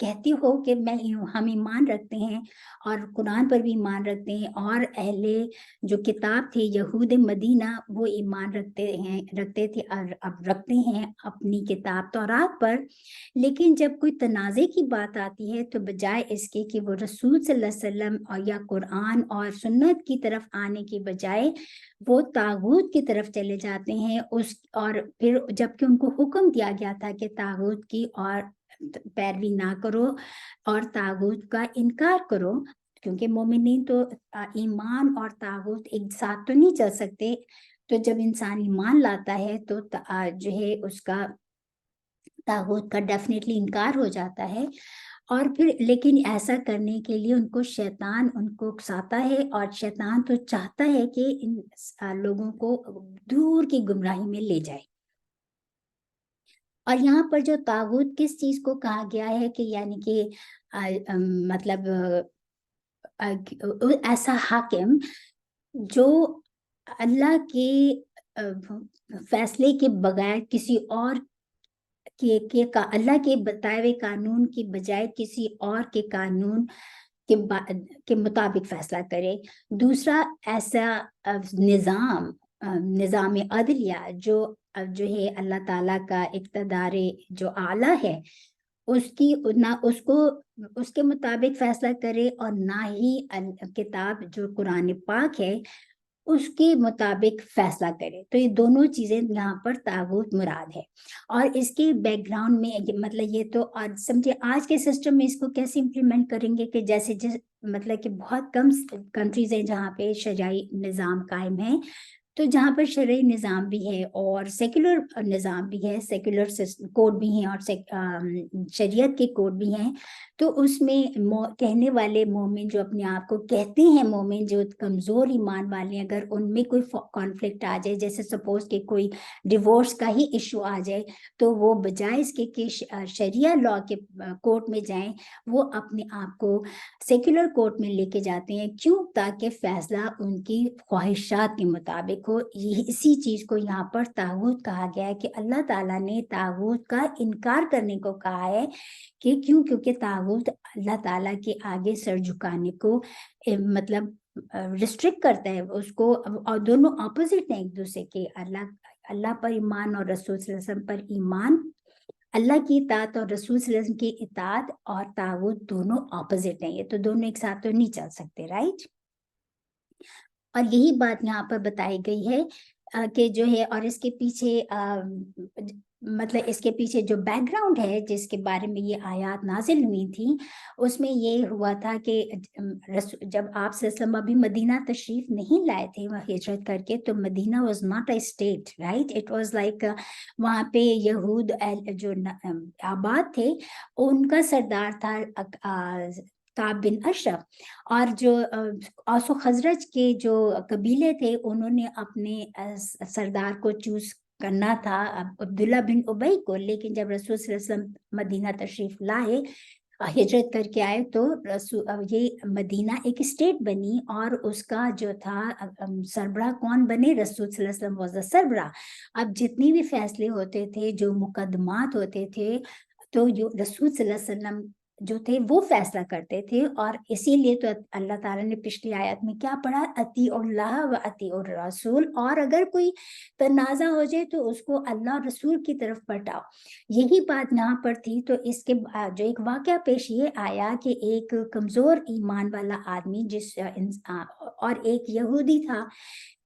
کہتے ہو کہ ہم ایمان رکھتے ہیں اور قرآن پر بھی ایمان رکھتے ہیں، اور اہل جو کتاب تھے یہود مدینہ وہ ایمان رکھتے تھے اور اب رکھتے ہیں اپنی کتاب تورات پر، لیکن جب کوئی تنازع کی بات آتی ہے تو بجائے اس کے کہ وہ رسول صلی اللہ علیہ وسلم اور یا قرآن اور سنت کی طرف آنے کی بجائے وہ طاغوت کی طرف چلے جاتے ہیں، اور پھر جبکہ ان کو حکم دیا گیا تھا کہ طاغوت کی اور پیروی نہ کرو اور طاغوت کا انکار کرو، کیونکہ مومنین تو ایمان اور طاغوت ایک ساتھ تو نہیں چل سکتے، تو جب انسان ایمان لاتا ہے تو جو ہے اس کا طاغوت کا ڈیفینیٹلی انکار ہو جاتا ہے، اور پھر لیکن ایسا کرنے کے لیے ان کو شیطان ان کو اکساتا ہے، اور شیطان تو چاہتا ہے کہ ان لوگوں کو دور کی گمراہی میں لے جائے۔ اور یہاں پر جو طاغوت کس چیز کو کہا گیا ہے کہ یعنی کہ مطلب ایسا حاکم جو اللہ کے فیصلے کے بغیر کسی اور اللہ کے بتائے ہوئے قانون کی بجائے کسی اور کے قانون کے مطابق فیصلہ کرے۔ دوسرا ایسا نظام عدلیہ جو ہے اللہ تعالیٰ کا اقتدار جو اعلیٰ ہے، نہ اس کے مطابق فیصلہ کرے، اور نہ ہی کتاب جو قرآن پاک ہے اس کے مطابق فیصلہ کرے۔ تو یہ دونوں چیزیں یہاں پر طاغوت مراد ہے، اور اس کے بیک گراؤنڈ میں مطلب یہ تو، اور سمجھے آج کے سسٹم میں اس کو کیسے امپلیمنٹ کریں گے کہ جیسے مطلب کہ بہت کم کنٹریز ہیں جہاں پہ شرعی نظام قائم ہے، تو جہاں پر شرعی نظام بھی ہے اور سیکولر نظام بھی ہے، سیکولر کوڈ بھی ہیں اور شریعت کے کوڈ بھی ہیں، تو اس میں کہنے والے مومن جو اپنے آپ کو کہتے ہیں مومن، جو کمزور ایمان والے، اگر ان میں کوئی کانفلکٹ آ جائے، جیسے سپوز کہ کوئی ڈیورس کا ہی ایشو آ جائے، تو وہ بجائے اس کے کہ شریعہ لا کے کورٹ میں جائیں، وہ اپنے آپ کو سیکولر کورٹ میں لے کے جاتے ہیں، کیوں؟ تاکہ فیصلہ ان کی خواہشات کے مطابق ہو۔ اسی چیز کو یہاں پر طاغوت کہا گیا ہے کہ اللہ تعالیٰ نے طاغوت کا انکار کرنے کو کہا ہے، کہ کیوں؟ کیونکہ طاغوت اللہ تعالیٰ کے آگے سر جھکانے کو مطلب ریسٹرکٹ کرتا ہے اس کو، اور دونوں اپوزٹ ہیں ایک دوسرے کے، اللہ پر ایمان اور رسول صلی اللہ علیہ وسلم پر ایمان، اللہ کی اطاعت اور رسول صلی اللہ علیہ وسلم کی اطاعت، اور طاغوت دونوں اپوزٹ ہیں، یہ تو دونوں ایک ساتھ تو نہیں چل سکتے، رائٹ؟ اور یہی بات یہاں پر بتائی گئی ہے کہ جو ہے، اور اس کے پیچھے مطلب اس کے پیچھے جو بیک گراؤنڈ ہے جس کے بارے میں یہ آیات نازل ہوئی تھی، اس میں یہ ہوا تھا کہ جب آپ صلی اللہ علیہ وسلم ابھی مدینہ تشریف نہیں لائے تھے وہ ہجرت کر کے، تو Medina was not a state, right? It was like وہاں پہ یہود جو آباد تھے، ان کا سردار تھا کعب بن اشرف، اور جو اوس و خزرج کے جو قبیلے تھے انہوں نے اپنے سردار کو چوز کرنا تھا عبداللہ بن ابی کو، لیکن جب رسول صلی اللہ علیہ وسلم مدینہ تشریف لائے، ہجرت کر کے آئے، تو یہ مدینہ ایک اسٹیٹ بنی، اور اس کا جو تھا سربراہ کون بنے؟ رسول صلی اللہ علیہ وسلم واز سربراہ۔ اب جتنی بھی فیصلے ہوتے تھے، جو مقدمات ہوتے تھے، تو جو رسول صلی اللہ علیہ وسلم جو تھے وہ فیصلہ کرتے تھے، اور اسی لیے تو اللہ تعالیٰ نے پچھلی آیت میں کیا پڑھا؟ اطیعوا اللہ و اطیعوا الرسول، اور اگر کوئی تنازع ہو جائے تو اس کو اللہ اور رسول کی طرف پلٹاؤ۔ یہی بات یہاں پر تھی، تو اس کے جو ایک واقعہ پیش یہ آیا کہ ایک کمزور ایمان والا آدمی اور ایک یہودی تھا،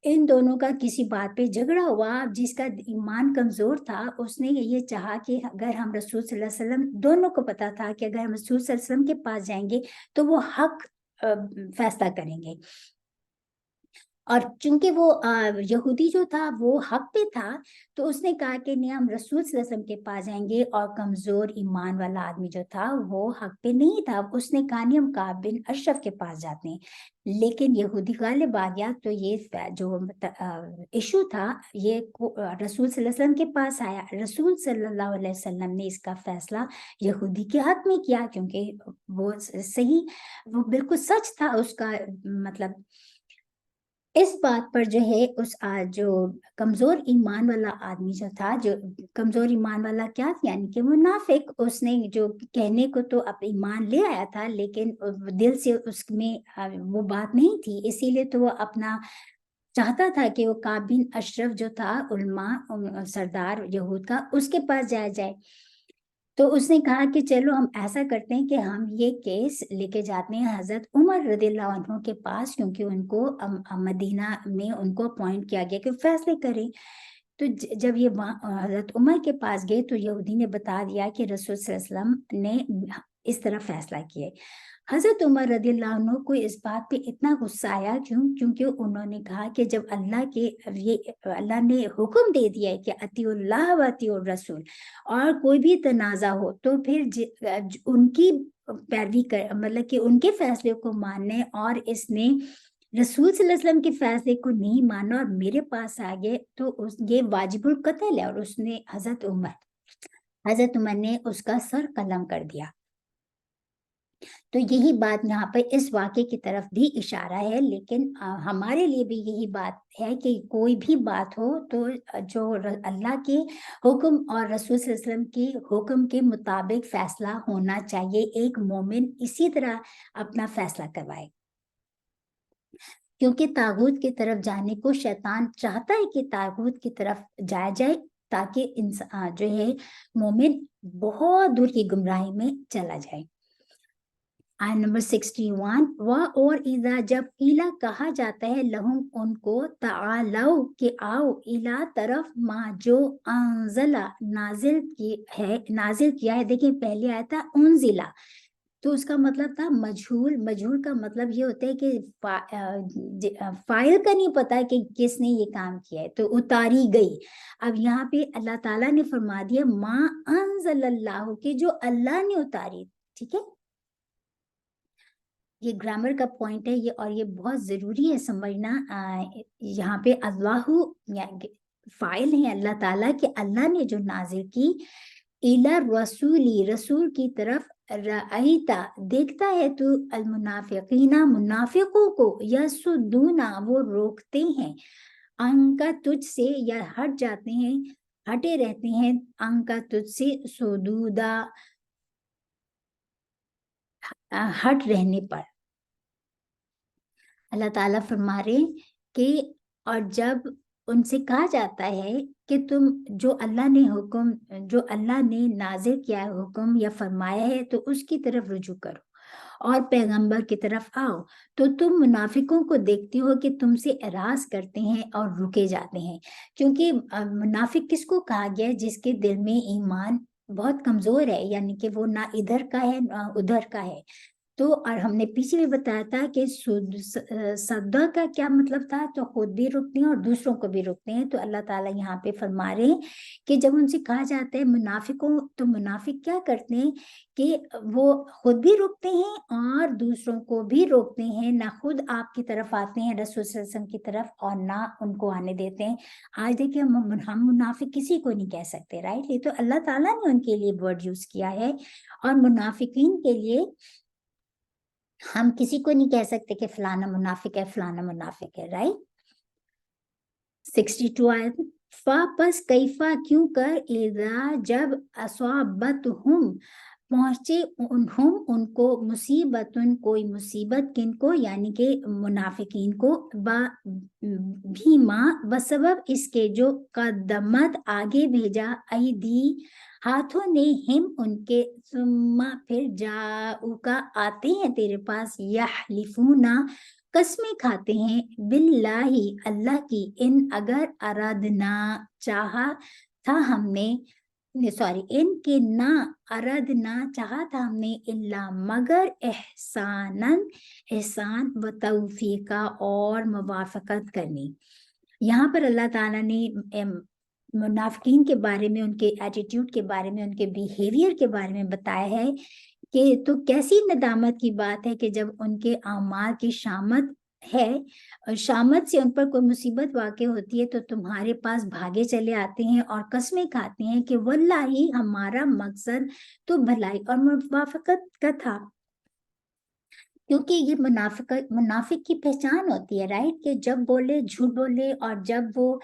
ان دونوں کا کسی بات پہ جھگڑا ہوا، جس کا ایمان کمزور تھا اس نے یہ چاہا کہ اگر ہم رسول صلی اللہ علیہ وسلم، دونوں کو پتا تھا کہ اگر ہم رسول صلی اللہ علیہ وسلم کے پاس جائیں گے تو وہ حق فیصلہ کریں گے، اور چونکہ وہ یہودی جو تھا وہ حق پہ تھا، تو اس نے کہا کہ نہیں، ہم رسول صلی اللہ علیہ وسلم کے پاس جائیں گے، اور کمزور ایمان والا آدمی جو تھا وہ حق پہ نہیں تھا، اس نے کہا نہیں، ہم کعب بن اشرف کے پاس جاتے ہیں، لیکن یہودی غالب آ گیا، تو یہ جو ایشو تھا یہ رسول صلی اللہ علیہ وسلم کے پاس آیا، رسول صلی اللہ علیہ وسلم نے اس کا فیصلہ یہودی کے حق میں کیا، کیونکہ وہ صحیح، وہ بالکل سچ تھا اس کا، مطلب اس بات پر جو ہے اس جو کمزور ایمان والا آدمی جو تھا، جو کمزور ایمان والا کیا، یعنی کہ منافق، اس نے جو کہنے کو تو اب ایمان لے آیا تھا لیکن دل سے اس میں وہ بات نہیں تھی، اسی لیے تو وہ اپنا چاہتا تھا کہ وہ کعب بن اشرف جو تھا علماء سردار یہود کا، اس کے پاس جایا جائے۔ تو اس نے کہا کہ چلو ہم ایسا کرتے ہیں کہ ہم یہ کیس لے کے جاتے ہیں حضرت عمر رضی اللہ عنہ کے پاس، کیونکہ ان کو مدینہ میں ان کو اپوائنٹ کیا گیا کہ فیصلے کریں۔ تو جب یہ حضرت عمر کے پاس گئے تو یہودی نے بتا دیا کہ رسول صلی اللہ علیہ وسلم نے اس طرح فیصلہ کیا۔ حضرت عمر رضی اللہ عنہ کو اس بات پہ اتنا غصہ آیا، کیونکہ انہوں نے کہا کہ جب اللہ نے حکم دے دیا ہے کہ اطیعوا اللہ و اطیعوا الرسول، اور کوئی بھی تنازع ہو تو پھر ان کی پیروی کر، مطلب کہ ان کے فیصلے کو ماننے، اور اس نے رسول صلی اللہ علیہ وسلم کے فیصلے کو نہیں مانا اور میرے پاس آ گئے، تو یہ واجب القتل ہے، اور اس نے حضرت عمر نے اس کا سر قلم کر دیا۔ تو یہی بات یہاں پر اس واقعے کی طرف بھی اشارہ ہے، لیکن ہمارے لیے بھی یہی بات ہے کہ کوئی بھی بات ہو تو جو اللہ کے حکم اور رسول صلی اللہ علیہ وسلم کے حکم کے مطابق فیصلہ ہونا چاہیے۔ ایک مومن اسی طرح اپنا فیصلہ کروائے، کیونکہ طاغوت کی طرف جانے کو شیطان چاہتا ہے کہ طاغوت کی طرف جایا جائے، تاکہ انسان جو ہے مومن بہت دور کی گمراہی میں چلا جائے۔ آیت نمبر 61، اور اذا جب ایلا کہا جاتا ہے لہم ان کو، تعالو کہ آؤ، ایلا طرف ما جو انزلہ نازل کیا ہے۔ دیکھیں پہلے آیا تھا انزلہ، تو اس کا مطلب تھا مجہول کا مطلب یہ ہوتا ہے کہ فاعل کا نہیں پتا کہ کس نے یہ کام کیا ہے، تو اتاری گئی۔ اب یہاں پہ اللہ تعالیٰ نے فرما دیا ما انزل اللہ، کہ جو اللہ نے اتاری، ٹھیک ہے۔ یہ گرامر کا پوائنٹ ہے یہ، اور یہ بہت ضروری ہے سمجھنا۔ یہاں پہ اللہ فاعل ہے اللہ تعالیٰ، کہ اللہ نے جو نازل کی، الا رسولی، رسول کی طرف، رأیتا دیکھتا ہے تو، المنافقین منافقوں کو، یسدونا وہ روکتے ہیں، انکا تجھ سے، یا ہٹ جاتے ہیں، ہٹے رہتے ہیں، انکا تجھ سے، سدودا ہٹ رہنے پر۔ اللہ تعالیٰ فرما رہے کہ اور جب ان سے کہا جاتا ہے کہ تم جو اللہ نے نازل کیا ہے حکم یا فرمایا ہے تو اس کی طرف رجوع کرو اور پیغمبر کی طرف آؤ، تو تم منافقوں کو دیکھتے ہو کہ تم سے اعراض کرتے ہیں اور رکے جاتے ہیں۔ کیونکہ منافق کس کو کہا گیا ہے؟ جس کے دل میں ایمان بہت کمزور ہے، یعنی کہ وہ نہ ادھر کا ہے نہ ادھر کا ہے۔ تو اور ہم نے پیچھے بھی بتایا تھا کہ صدہ کا کیا مطلب تھا، تو خود بھی رکتے ہیں اور دوسروں کو بھی رکتے ہیں۔ تو اللہ تعالیٰ یہاں پہ فرما رہے ہیں کہ جب ان سے کہا جاتا ہے منافقوں، تو منافق کیا کرتے ہیں کہ وہ خود بھی رکتے ہیں اور دوسروں کو بھی روکتے ہیں، نہ خود آپ کی طرف آتے ہیں رسول صلی اللہ علیہ وسلم کی طرف، اور نہ ان کو آنے دیتے ہیں۔ آج دیکھیں ہم منافق کسی کو نہیں کہہ سکتے، رائٹ؟ یہ تو اللہ تعالیٰ نے ان کے لیے ورڈ یوز کیا ہے، اور منافقین کے لیے ہم کسی کو نہیں کہہ سکتے کہ فلانا منافق ہے، فلانا منافق ہے، رائٹ؟ 62 آیت، پس کیفا کیوں کر، اذا جب، اصابتہم پہنچے انہم ان کو، مصیبتن کوئی مصیبت، کن کو؟ یعنی کہ منافقین کو، بھیما بسبب اس کے جو، قدمت آگے بھیجا، ایدی ہاتھوں نے، ہم ان کے، ثم پھر جاؤ کا آتے ہیں تیرے پاس، یحلفونا قسمیں کھاتے ہیں، باللہ اللہ کی، ان اگر، ارادنا چاہا تھا ہم نے، ان کے نہ، ارادنا چاہا تھا ہم نے، اللہ مگر، احسان و توفیقہ اور موافقت کرنی۔ یہاں پر اللہ تعالیٰ نے منافقین کے بارے میں، ان کے ایٹیٹیوڈ کے بارے میں، ان کے بیہیویئر کے بارے میں بتایا ہے کہ تو کیسی ندامت کی بات ہے کہ جب ان کے اعمال کی شامت ہے، اور شامت سے ان پر کوئی مصیبت واقع ہوتی ہے تو تمہارے پاس بھاگے چلے آتے ہیں اور قسمیں کھاتے ہیں کہ واللہ ہمارا مقصد تو بھلائی اور موافقت کا تھا۔ کیونکہ یہ منافق کی پہچان ہوتی ہے، رائٹ، کہ جب بولے جھوٹ بولے، اور جب وہ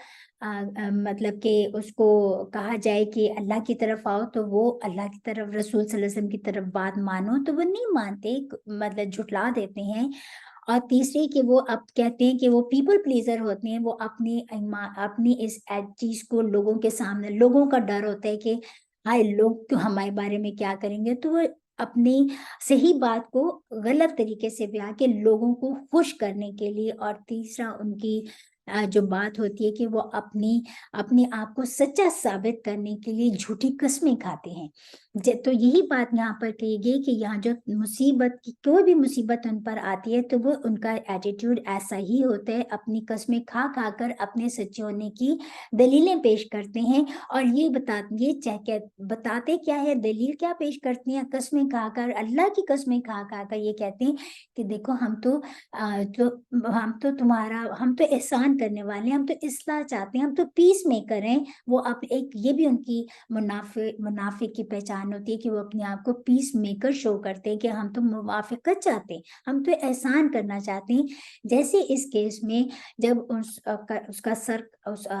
مطلب کہ اس کو کہا جائے کہ اللہ کی طرف آؤ تو وہ اللہ کی طرف، رسول صلی اللہ علیہ وسلم کی طرف بات مانو تو وہ نہیں مانتے، مطلب جھٹلا دیتے ہیں۔ اور تیسری کہ وہ اب کہتے ہیں کہ وہ پیپل پلیزر ہوتے ہیں، وہ اپنی اس چیز کو لوگوں کے سامنے، لوگوں کا ڈر ہوتا ہے کہ ہائے لوگ تو ہمارے بارے میں کیا کریں گے، تو وہ اپنی صحیح بات کو غلط طریقے سے بیان کے لوگوں کو خوش کرنے کے لیے، اور تیسرا ان کی جو بات ہوتی ہے کہ وہ اپنے آپ کو سچا ثابت کرنے کے لیے جھوٹی قسمیں کھاتے ہیں۔ تو یہی بات یہاں پر کہی گئی کہ یہاں جو مصیبت کی کوئی بھی مصیبت ان پر آتی ہے تو وہ ان کا ایٹیٹیوڈ ایسا ہی ہوتا ہے، اپنی قسمیں کھا کھا کر اپنے سچے ہونے کی دلیلیں پیش کرتے ہیں، اور یہ بتاتے کیا ہے، دلیل کیا پیش کرتے ہیں، قسمیں کھا کر، اللہ کی قسمیں کھا کھا کر یہ کہتے ہیں کہ دیکھو ہم تو احسان کرنے والے ہیں، ہم تو اصلاح چاہتے ہیں، ہم تو پیس میکر ہیں۔ وہ یہ بھی ان کی منافق کی پہچان ہوتی ہے کہ وہ اپنے آپ کو پیس میکر شو کرتے ہیں کہ ہم تو موافقت چاہتے ہیں، ہم تو احسان کرنا چاہتے ہیں۔ جیسے اس کیس میں جب اس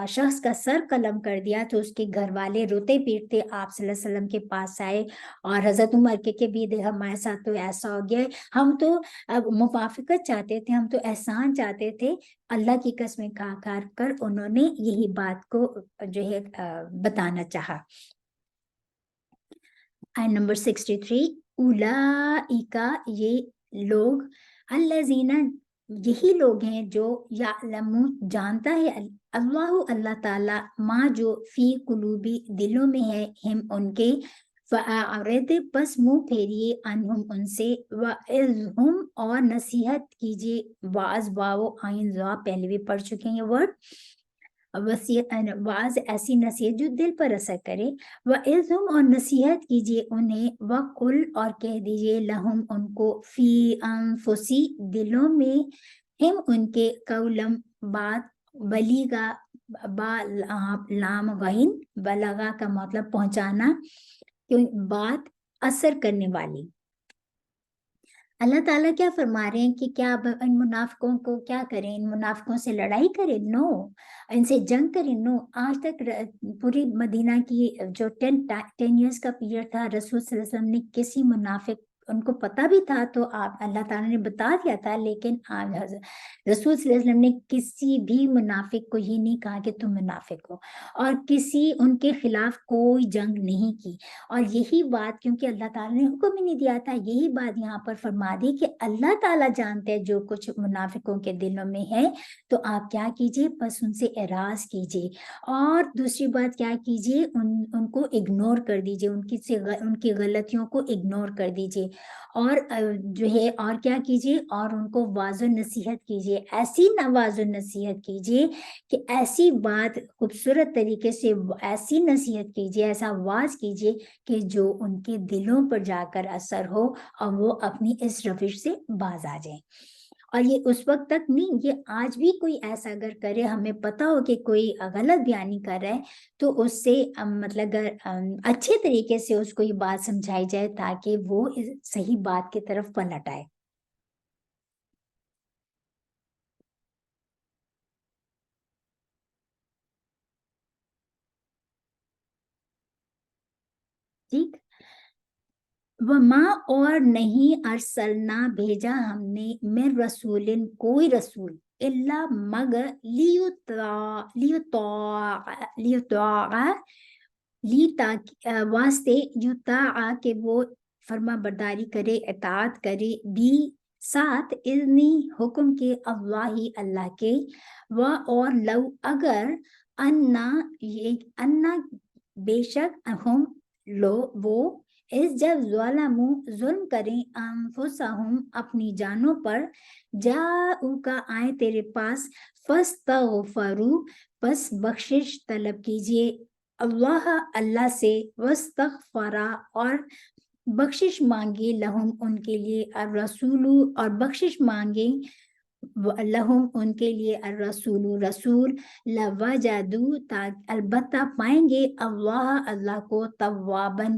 شخص کا سر قلم کر دیا تو اس کے گھر والے روتے پیٹتے آپ صلی اللہ علیہ وسلم کے پاس آئے، اور حضرت عمر کے بھی ہمارے ساتھ تو ایسا ہو گیا، ہم تو اب موافقت چاہتے تھے، ہم تو احسان چاہتے تھے۔ اللہ کی قسمیں کھا کھا کر انہوں نے یہی بات کو جو ہے بتانا چاہا۔ آیت نمبر 63، اولئک، یہ لوگ، الذین، یہی لوگ ہیں جو یعلم، جانتا ہے اللہ تعالیٰ، ماں جو فی قلوبی، دلوں میں ہے، ہم ان کے، فاعرض، پس منہ پھیریے، عنہم، ان سے، وعظہم، اور نصیحت کیجیے، واعظ واو عین ذا، پہلے بھی پڑھ چکے ہیں یہ ورڈ، واعظ ایسی نصیحت جو دل پر اثر کرے، وعظہم، اور نصیحت کیجیے انہیں، وقل، اور کہہ دیجیے، لہم، ان کو، فی انفسی، دلوں میں، ہم ان کے، قولم، بات، بلیغا، لام غین، بلغا کا مطلب پہنچانا، بات اثر کرنے والی۔ اللہ تعالیٰ کیا فرما رہے ہیں کہ کیا ان منافقوں کو کیا کریں، ان منافقوں سے لڑائی کریں؟ نو، ان سے جنگ کریں؟ نو۔ آج تک پوری مدینہ کی جو 10 ایئرس کا پیریڈ تھا، رسول صلی اللہ علیہ وسلم نے کسی منافق، ان کو پتہ بھی تھا تو اللہ تعالیٰ نے بتا دیا تھا، لیکن رسول صلی اللہ علیہ وسلم نے کسی بھی منافق کو یہ نہیں کہا کہ تم منافق ہو، اور ان کے خلاف کوئی جنگ نہیں کی۔ اور یہی بات، کیونکہ اللہ تعالیٰ نے حکم ہی نہیں دیا تھا، یہی بات یہاں پر فرما دی کہ اللہ تعالیٰ جانتے ہیں جو کچھ منافقوں کے دلوں میں ہے، تو آپ کیا کیجئے، بس ان سے اعراض کیجئے، اور دوسری بات کیا کیجئے، ان کو اگنور کر دیجئے، ان کی غلطیوں کو اگنور کر دیجئے، اور جو ہے، اور کیا کیجئے، اور ان کو واضح نصیحت کیجئے، ایسی واضح نصیحت کیجئے کہ ایسی بات خوبصورت طریقے سے ایسی نصیحت کیجئے، ایسا واز کیجئے کہ جو ان کے دلوں پر جا کر اثر ہو، اور وہ اپنی اس روش سے باز آ جائیں۔ اور یہ اس وقت تک نہیں، یہ آج بھی کوئی ایسا اگر کرے، ہمیں پتا ہو کہ کوئی غلط بیانی کر رہا ہے، تو اس سے مطلب اچھے طریقے سے اس کو یہ بات سمجھائی جائے تاکہ وہ صحیح بات کی طرف پلٹ آئے۔ ٹھیک، وما، اور نہیں، ارسلنا، بھیجا ہم نے، من رسول، کوئی رسول، الا، مگر، واسطے، یطاع، کہ وہ فرما برداری کرے، اطاعت کرے، بھی، ساتھ، اذنی، حکم کے، اللہ کے، اور لو، اگر، انا، بے شک، ہم، وہ، اس جب ظلم کریں، انفسہم، اپنی جانوں پر، جاؤکا، آئے تیرے پاس، فاستغفروا، پس بخشش طلب کیجئے، اللہ سے، واستغفرا، اور بخشش مانگے، لہم، ان کے لیے، الرسول، اور بخشش مانگے، لہم، ان کے لیے، الرسول، رسول، لوجدوا، البتہ پائیں گے، اللہ کو، توابن،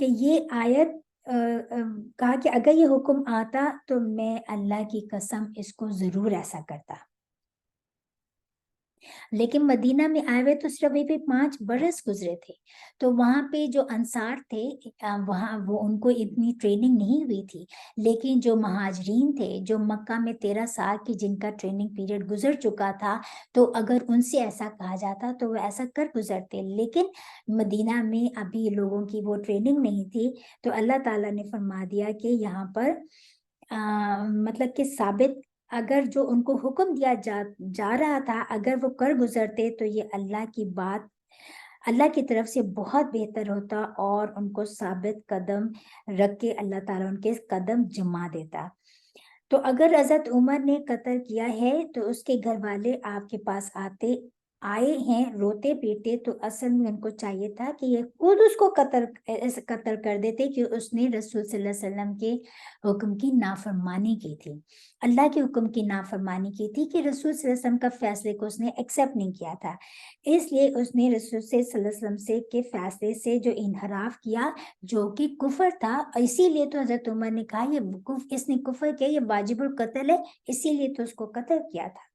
کہ یہ آیت کہا کہ اگر یہ حکم آتا تو میں اللہ کی قسم اس کو ضرور ایسا کرتا. لیکن مدینہ میں آئے ہوئے تو صرف بھی 5 برس گزرے تھے. تو وہاں پہ جو انصار تھے وہاں وہ ان کو اتنی ٹریننگ نہیں ہوئی تھی. لیکن جو مہاجرین تھے جو مکہ میں 13 سال کی جن کا ٹریننگ پیریڈ گزر چکا تھا، تو اگر ان سے ایسا کہا جاتا تو وہ ایسا کر گزرتے. لیکن مدینہ میں ابھی لوگوں کی وہ ٹریننگ نہیں تھی. تو اللہ تعالیٰ نے فرما دیا کہ یہاں پر مطلب کہ ثابت اگر جو ان کو حکم دیا جا رہا تھا اگر وہ کر گزرتے تو یہ اللہ کی بات اللہ کی طرف سے بہت بہتر ہوتا، اور ان کو ثابت قدم رکھ کے اللہ تعالیٰ ان کے قدم جما دیتا. تو اگر حضرت عمر نے قتل کیا ہے تو اس کے گھر والے آپ کے پاس آئے ہیں روتے پیٹے، تو اصل میں ان کو چاہیے تھا کہ یہ خود اس کو قتل کر دیتے کہ اس نے رسول صلی اللہ علیہ وسلم کے حکم کی نافرمانی کی تھی، اللہ کے حکم کی نافرمانی کی تھی کہ رسول صلی اللہ علیہ وسلم کا فیصلے کو اس نے ایکسیپٹ نہیں کیا تھا. اس لیے اس نے رسول صلی اللہ علیہ وسلم سے کے فیصلے سے جو انحراف کیا جو کہ کفر تھا، اسی لیے تو حضرت عمر نے کہا اس نے کفر کیا، یہ واجب القتل ہے، اسی لیے تو اس کو قتل کیا تھا.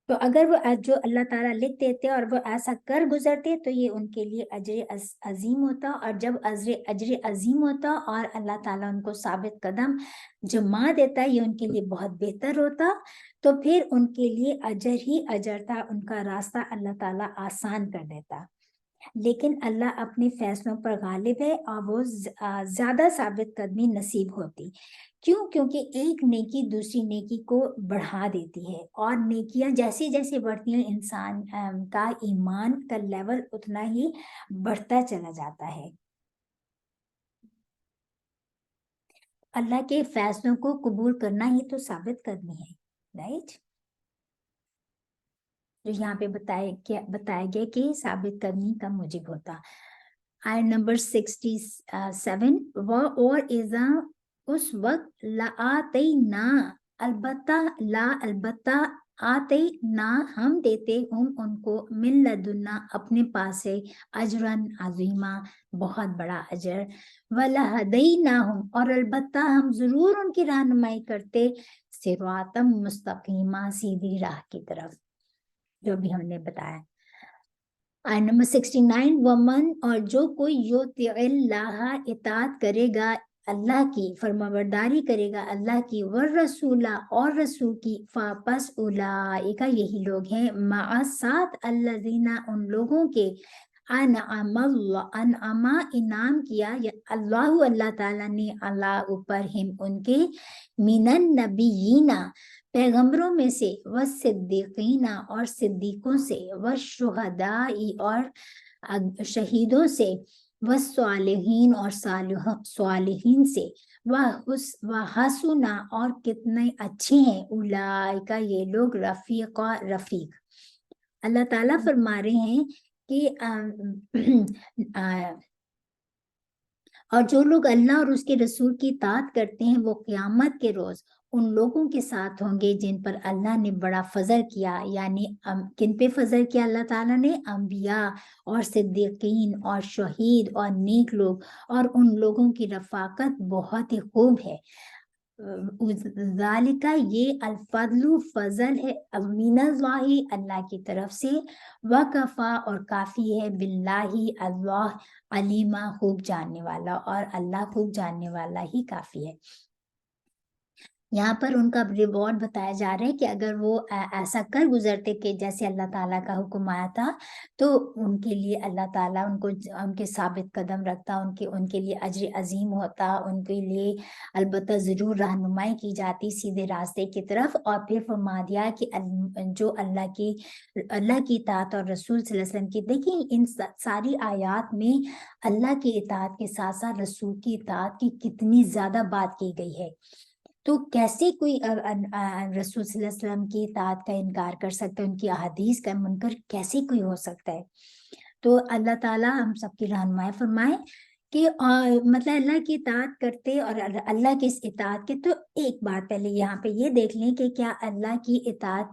تو اگر وہ جو اللہ تعالیٰ لکھ دیتے اور وہ ایسا کر گزرتے تو یہ ان کے لیے اجر عظیم ہوتا، اور جب اجر عظیم ہوتا اور اللہ تعالیٰ ان کو ثابت قدم جما دیتا یہ ان کے لیے بہت بہتر ہوتا. تو پھر ان کے لیے اجر ہی اجر تھا، ان کا راستہ اللہ تعالیٰ آسان کر دیتا. لیکن اللہ اپنے فیصلوں پر غالب ہے اور وہ زیادہ ثابت قدمی نصیب ہوتی. کیوں؟ کیونکہ ایک نیکی دوسری نیکی کو بڑھا دیتی ہے، اور نیکیاں جیسے جیسے بڑھتی ہیں انسان کا ایمان کا لیول اتنا ہی بڑھتا چلا جاتا ہے. اللہ کے فیصلوں کو قبول کرنا ہی تو ثابت قدمی ہے، رائٹ؟ جو یہاں پہ بتایا گیا کہ ثابت قدمی کا موجب ہوتا. آیت نمبر 67 اور اذا اس وقت لآتینا البتہ آتینا ہم دیتے ان کو من لدنا اپنے پاس سے اجرن عظیما بہت بڑا اجر، ولہدیناہم اور البتہ ہم ضرور ان کی رہنمائی کرتے صراطا مستقیما سیدھی راہ کی طرف، جو بھی ہم نے بتایا. آیت نمبر 69 ومن اور جو کوئی یطیع اللہ اطاعت کرے گا اللہ کی، فرمانبرداری کرے گا اللہ کی، والرسول اور رسول کی، فاپس اولئک یہی لوگ ہیں مع ساتھ الذین ان لوگوں کے انعم انعام کیا اللہ تعالیٰ نے اللہ اوپر ہم ان کے من النبیین پیغمبروں میں سے، والصدیقین اور صدیقوں سے، والشہداء اور شہیدوں سے، والصالحین اور صالحین سے، وحسن اور کتنے اچھے ہیں اولئک یہ لوگ رفیق. اللہ تعالیٰ فرما رہے ہیں کہ اور جو لوگ اللہ اور اس کے رسول کی اطاعت کرتے ہیں وہ قیامت کے روز ان لوگوں کے ساتھ ہوں گے جن پر اللہ نے بڑا فضل کیا. یعنی کن پہ فضل کیا اللہ تعالیٰ نے؟ انبیاء اور صدیقین اور شہید اور نیک لوگ، اور ان لوگوں کی رفاقت بہت ہی خوب ہے. ذالکہ یہ الفضل فضل ہے من اللہ اللہ کی طرف سے، وکفا اور کافی ہے باللہ اللہ علیما خوب جاننے والا، اور اللہ خوب جاننے والا ہی کافی ہے. یہاں پر ان کا ریوارڈ بتایا جا رہا ہے کہ اگر وہ ایسا کر گزرتے کہ جیسے اللہ تعالیٰ کا حکم آیا تھا تو ان کے لیے اللہ تعالیٰ ان کے ثابت قدم رکھتا، ان کے لیے اجر عظیم ہوتا، ان کے لیے البتہ ضرور رہنمائی کی جاتی سیدھے راستے کی طرف. اور پھر فرما دیا کہ جو اللہ کی اطاعت اور رسول صلی اللہ علیہ وسلم کی، دیکھیں ان ساری آیات میں اللہ کی اطاعت کے ساتھ ساتھ رسول کی اطاعت کی کتنی زیادہ بات کی گئی ہے. تو کیسے کوئی رسول صلی اللہ علیہ وسلم کی اطاعت کا انکار کر سکتا ہے، ان کی احادیث کا منکر کیسے کوئی ہو سکتا ہے؟ تو اللہ تعالیٰ ہم سب کی رہنمائی فرمائے کہ مطلب اللہ کی اطاعت کرتے اور اللہ کی اس اطاعت کے. تو ایک بات پہلے یہاں پہ یہ دیکھ لیں کہ کیا اللہ کی اطاعت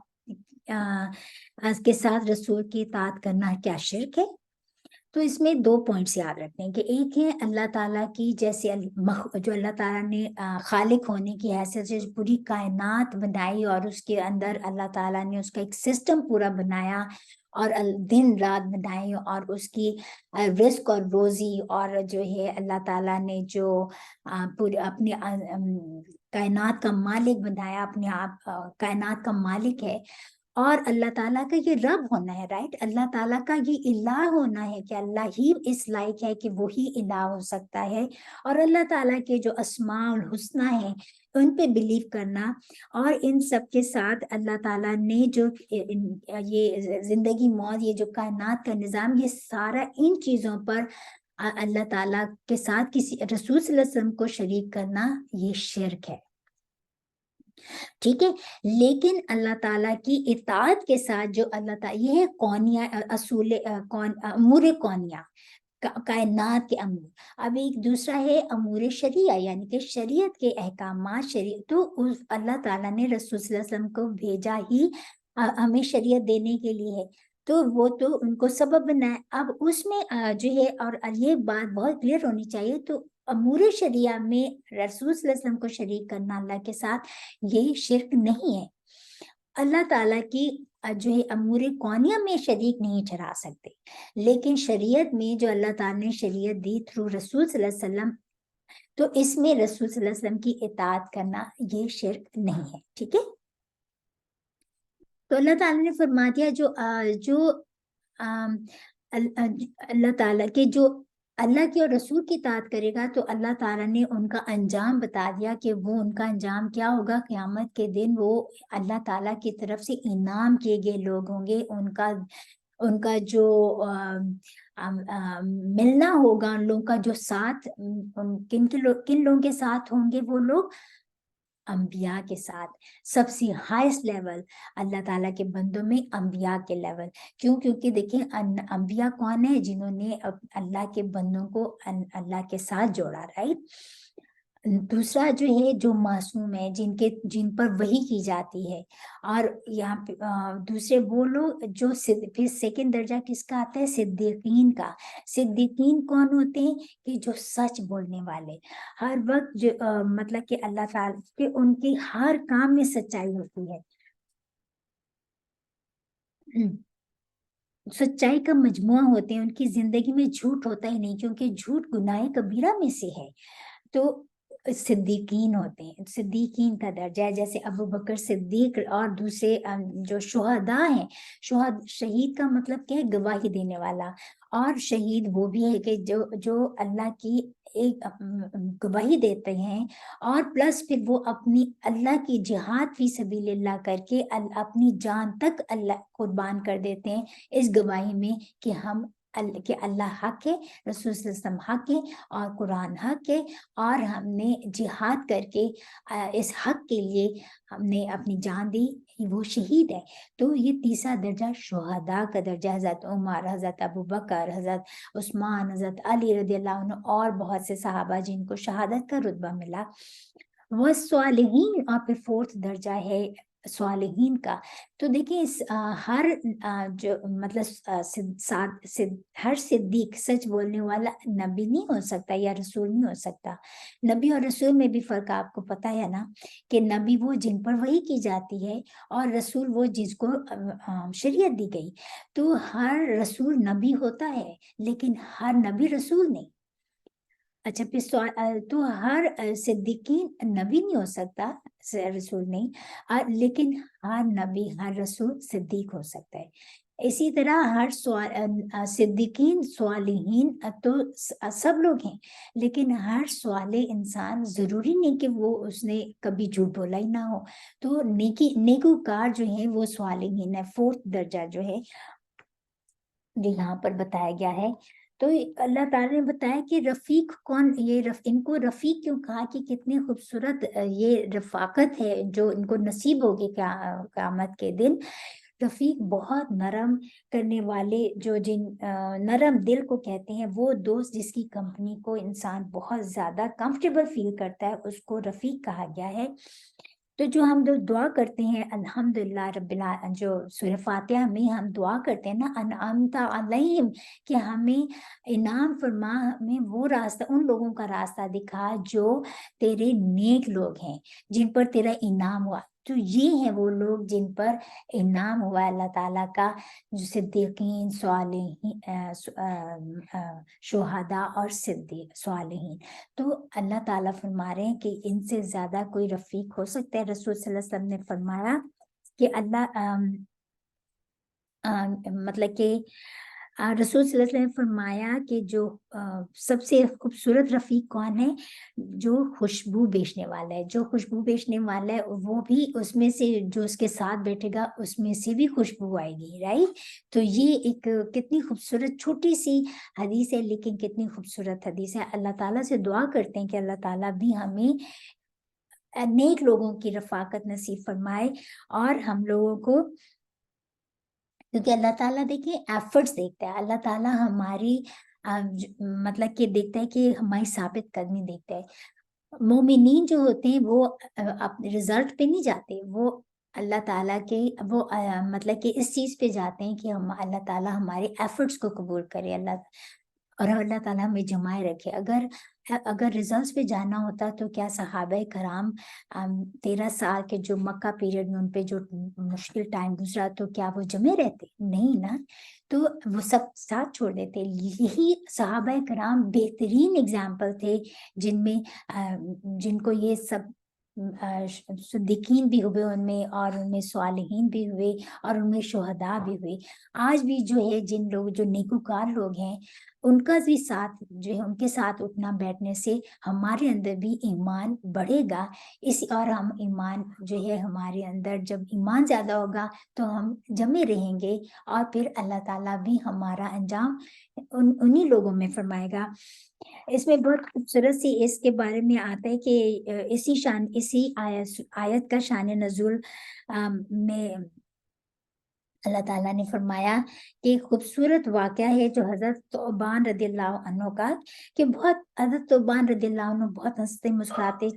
کے ساتھ رسول کی اطاعت کرنا کیا شرک ہے؟ تو اس میں 2 پوائنٹس یاد رکھنے کہ ایک ہے اللہ تعالیٰ کی جیسے جو اللہ تعالیٰ نے خالق ہونے کی حیثیت سے پوری کائنات بنائی اور اس کے اندر اللہ تعالیٰ نے اس کا ایک سسٹم پورا بنایا اور دن رات بنائی اور اس کی رزق اور روزی اور جو ہے اللہ تعالیٰ نے جو پورے اپنے کائنات کا مالک بنایا، اپنے آپ کائنات کا مالک ہے اور اللہ تعالیٰ کا یہ رب ہونا ہے، رائٹ، اللہ تعالیٰ کا یہ الہ ہونا ہے کہ اللہ ہی اس لائق ہے کہ وہی الہ ہو سکتا ہے، اور اللہ تعالیٰ کے جو اسماء الحسنہ ہیں ان پہ بلیو کرنا، اور ان سب کے ساتھ اللہ تعالیٰ نے جو یہ زندگی موت، یہ جو کائنات کا نظام، یہ سارا ان چیزوں پر اللہ تعالیٰ کے ساتھ کسی رسول صلی اللہ علیہ وسلم کو شریک کرنا یہ شرک ہے، ٹھیک ہے۔ لیکن اللہ تعالیٰ کی اطاعت کے ساتھ جو اللہ تعالیٰ، یہ ہے کونیا اصول امور کونیا، کائنات کے امور۔ اب ایک دوسرا ہے امور شریعہ، یعنی کہ شریعت کے احکامات، تو اللہ تعالیٰ نے رسول صلی اللہ علیہ وسلم کو بھیجا ہی ہمیں شریعت دینے کے لیے ہے، تو وہ تو ان کو سبب بنائے۔ اب اس میں جو ہے، اور یہ بات بہت کلیئر ہونی چاہیے، تو امور شریعہ میں رسول صلی اللہ علیہ وسلم کو شریک کرنا اللہ کے ساتھ یہ شرک نہیں ہے۔ اللہ تعالیٰ کی جو ہے امور کونیہ میں شریک نہیں ٹھہرا سکتے، لیکن شریعت میں جو اللہ تعالیٰ نے شریعت دی تھرو رسول صلی اللہ علیہ وسلم، تو اس میں رسول صلی اللہ علیہ وسلم کی اطاعت کرنا یہ شرک نہیں ہے، ٹھیک ہے۔ تو اللہ تعالیٰ نے فرما دیا جو اللہ تعالیٰ کے جو اللہ کی اور رسول کی اطاعت کرے گا، تو اللہ تعالیٰ نے ان کا انجام بتا دیا کہ وہ ان کا انجام کیا ہوگا۔ قیامت کے دن وہ اللہ تعالیٰ کی طرف سے انعام کیے گئے لوگ ہوں گے، ان کا جو ملنا ہوگا، ان لوگوں کا جو ساتھ، کن لوگوں کے ساتھ ہوں گے وہ لوگ؟ انبیاء کے ساتھ۔ سب سے ہائیسٹ لیول اللہ تعالیٰ کے بندوں میں انبیاء کے لیول، کیونکہ دیکھیں انبیاء کون ہیں؟ جنہوں نے اللہ کے بندوں کو اللہ کے ساتھ جوڑا، رائٹ۔ دوسرا جو ہے جو معصوم ہے، جن پر وحی کی جاتی ہے، اور یہاں پہ دوسرے وہ لوگ جو پھر سیکنڈ درجہ کس کا آتا ہے؟ صدیقین کا۔ صدیقین کون ہوتے ہیں؟ کہ جو سچ بولنے والے، ہر وقت جو مطلب کہ اللہ تعالیٰ کہ ان کی ہر کام میں سچائی ہوتی ہے، سچائی کا مجموعہ ہوتے ہیں، ان کی زندگی میں جھوٹ ہوتا ہی نہیں، کیونکہ جھوٹ گناہ کبیرہ میں سے ہے۔ تو صدیقین ہوتے ہیں، صدیقین کا درجہ ہے، جیسے ابو بکر صدیق اور دوسرے جو شہداء ہیں۔ شہید کا مطلب کیا ہے؟ گواہی دینے والا۔ اور شہید وہ بھی ہے کہ جو اللہ کی ایک گواہی دیتے ہیں، اور پلس پھر وہ اپنی اللہ کی جہاد فی سبیل اللہ کر کے اپنی جان تک اللہ قربان کر دیتے ہیں اس گواہی میں کہ کہ اللہ حق ہے، رسول صلی اللہ علیہ وسلم حق ہے، اور قرآن حق ہے، اور ہم نے جہاد کر کے اس حق کے لیے ہم نے اپنی جان دی، وہ شہید ہے۔ تو یہ تیسرا درجہ شہداء کا درجہ، حضرت عمر، حضرت ابو بکر، حضرت عثمان، حضرت علی رضی اللہ عنہ، اور بہت سے صحابہ جن کو شہادت کا رتبہ ملا۔ وہ صالحین، اور پھر فورتھ درجہ ہے صالحین کا۔ تو دیکھیں ہر جو مطلب ہر صدیق سچ بولنے والا نبی نہیں ہو سکتا یا رسول نہیں ہو سکتا۔ نبی اور رسول میں بھی فرق آپ کو پتہ ہے نا، کہ نبی وہ جن پر وحی کی جاتی ہے، اور رسول وہ جس کو شریعت دی گئی۔ تو ہر رسول نبی ہوتا ہے، لیکن ہر نبی رسول نہیں۔ اچھا، پھر تو ہر صدیقین نبی نہیں ہو سکتا، رسول نہیں، لیکن ہر نبی، ہر رسول صدیق ہو سکتا ہے۔ اسی طرح ہر صدیقین، صالحین تو سب لوگ ہیں، لیکن ہر صالح انسان ضروری نہیں کہ وہ اس نے کبھی جھوٹ بولا ہی نہ ہو۔ تو نیکوکار جو ہیں وہ صالحین ہے، فورتھ درجہ جو ہے جو یہاں پر بتایا گیا ہے۔ تو اللہ تعالیٰ نے بتایا کہ رفیق کون، ان کو رفیق کیوں کہا، کہ کتنے خوبصورت یہ رفاقت ہے جو ان کو نصیب ہوگی قیامت کے دن۔ رفیق بہت نرم کرنے والے، جن نرم دل کو کہتے ہیں، وہ دوست جس کی کمپنی کو انسان بہت زیادہ کمفرٹیبل فیل کرتا ہے، اس کو رفیق کہا گیا ہے۔ تو جو ہم جو دعا کرتے ہیں الحمدللہ جو سورہ فاتحہ میں ہم دعا کرتے ہیں نا انعمت علیہم، کہ ہمیں انعام فرما، ہمیں وہ راستہ، ان لوگوں کا راستہ دکھا جو تیرے نیک لوگ ہیں، جن پر تیرا انعام ہوا. تو یہ ہیں وہ لوگ جن پر انعام ہوا اللہ تعالیٰ کا، جو صدیقین، شہداء اور صدیق صالحین. تو اللہ تعالیٰ فرما رہے ہیں کہ ان سے زیادہ کوئی رفیق ہو سکتا ہے. رسول صلی اللہ علیہ وسلم نے فرمایا کہ مطلب کہ رسول صلی اللہ علیہ وسلم نے فرمایا کہ جو سب سے خوبصورت رفیق کون ہے؟ جو خوشبو بیچنے والا ہے. جو خوشبو بیچنے والا ہے وہ بھی اس میں سے، جو اس کے ساتھ بیٹھے گا اس میں سے بھی خوشبو آئے گی، رائٹ. تو یہ ایک کتنی خوبصورت چھوٹی سی حدیث ہے، لیکن کتنی خوبصورت حدیث ہے. اللہ تعالیٰ سے دعا کرتے ہیں کہ اللہ تعالیٰ بھی ہمیں نیک لوگوں کی رفاقت نصیب فرمائے، اور ہم لوگوں کو، کیونکہ اللہ تعالیٰ دیکھیں ایفرٹس دیکھتا ہے. اللہ تعالیٰ ہماری مطلب کہ دیکھتا ہے کہ ہماری ثابت قدمی دیکھتا ہے. مومنین جو ہوتے ہیں وہ اپنے رزلٹ پہ نہیں جاتے، وہ اللہ تعالیٰ کے وہ مطلب کہ اس چیز پہ جاتے ہیں کہ ہم اللہ تعالیٰ ہمارے ایفرٹس کو قبول کرے، اور اللہ تعالیٰ ہمیں جمائے رکھے. اگر ریزلٹس پہ جانا ہوتا تو کیا صحابہ کرام 13 سال کے جو مکہ پیریڈ میں ان پہ جو مشکل ٹائم گزرا، تو کیا وہ جمے رہتے؟ نہیں نا. تو وہ سب ساتھ چھوڑ دیتے. یہی صحابہ کرام بہترین اگزامپل تھے، جن کو یہ سب صدیقین بھی ہوئے ان میں، اور ان میں صالحین بھی ہوئے، اور ان میں شہداء بھی ہوئے. آج بھی جو ہے جن لوگ جو نیکوکار لوگ ہیں، ان کا بھی ساتھ جو ہے، ان کے ساتھ اٹھنا بیٹھنے سے ہمارے اندر بھی ایمان بڑھے گا. اور ہم ایمان جو ہے ہمارے اندر، جب ایمان زیادہ ہوگا تو ہم جمے رہیں گے، اور پھر اللہ تعالیٰ بھی ہمارا انجام انہی لوگوں میں فرمائے گا. اس میں بہت خوبصورت سی اس کے بارے میں آتا ہے کہ اسی آیت کا شان نزول میں اللہ تعالیٰ نے فرمایا کہ خوبصورت واقعہ ہے جو حضرت ثعبان رضی اللہ عنہ کا، کہ حضرت ثعبان رضی اللہ عنہ بہت ہنستے مسکراتے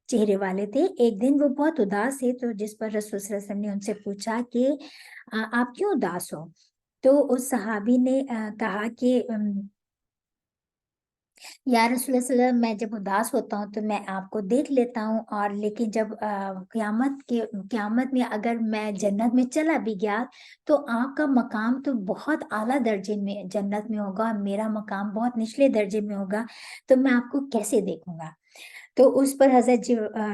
چہرے والے تھے. ایک دن وہ بہت اداس تھے، تو جس پر رسول صلی اللہ علیہ وسلم نے ان سے پوچھا کہ آپ کیوں اداس ہو؟ تو اس صحابی نے کہا کہ یا رسول اللہ صلی اللہ علیہ وسلم، میں جب اداس ہوتا ہوں تو میں آپ کو دیکھ لیتا ہوں، اور لیکن جب قیامت میں اگر میں جنت میں چلا بھی گیا تو آپ کا مقام تو بہت اعلیٰ درجے میں جنت میں ہوگا، میرا مقام بہت نچلے درجے میں ہوگا، تو میں آپ کو کیسے دیکھوں گا؟ تو اس پر حضرت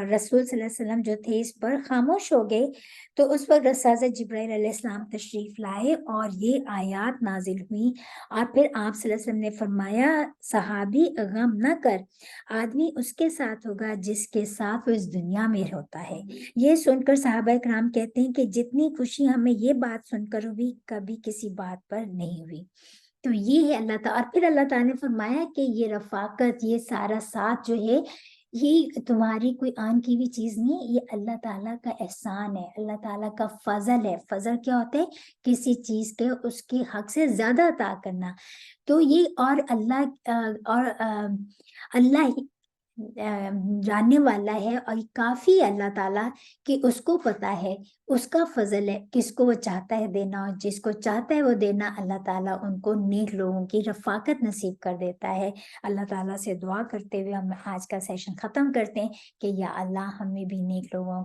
رسول صلی اللہ علیہ وسلم جو تھے اس پر خاموش ہو گئے. تو اس پر حضرت جبرائیل علیہ السلام تشریف لائے اور یہ آیات نازل ہوئی، اور پھر آپ صلی اللہ علیہ وسلم نے فرمایا صحابی غم نہ کر، آدمی اس کے ساتھ ہوگا جس کے ساتھ وہ اس دنیا میں ہوتا ہے. یہ سن کر صحابہ کرام کہتے ہیں کہ جتنی خوشی ہمیں یہ بات سن کر ہوئی کبھی کسی بات پر نہیں ہوئی. تو یہ ہے اللہ تعالیٰ. اور پھر اللہ تعالیٰ نے فرمایا کہ یہ رفاقت، یہ سارا ساتھ جو ہے، یہ تمہاری کوئی آن کی بھی چیز نہیں ہے، یہ اللہ تعالیٰ کا احسان ہے، اللہ تعالیٰ کا فضل ہے. فضل کیا ہوتا ہے؟ کسی چیز کے اس کے حق سے زیادہ عطا کرنا. تو یہ اور اللہ ہی جاننے والا ہے، اور کافی اللہ تعالیٰ کہ اس کو پتا ہے، اس کا فضل ہے، کس کو وہ چاہتا ہے دینا، اور جس کو چاہتا ہے وہ دینا، اللہ تعالیٰ ان کو نیک لوگوں کی رفاقت نصیب کر دیتا ہے. اللہ تعالیٰ سے دعا کرتے ہوئے ہم آج کا سیشن ختم کرتے ہیں کہ یا اللہ ہمیں بھی نیک لوگوں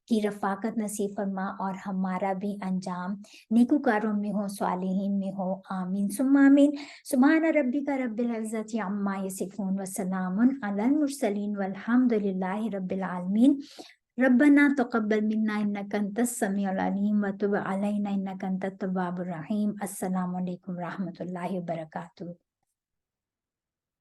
کی رفاقت نصیب فرما، اور ہمارا بھی انجام نیکوکاروں میں ہو، صالحین میں ہو. آمین ثم آمین. سبحان ربک رب العزت عما یصفون وسلام علی المرسلین والحمد للہ رب العالمین. ربنا تقبل منا انک انت السمیع العلیم وتب علینا انک انت التواب الرحیم. السلام علیکم ورحمۃ اللہ وبرکاتہ.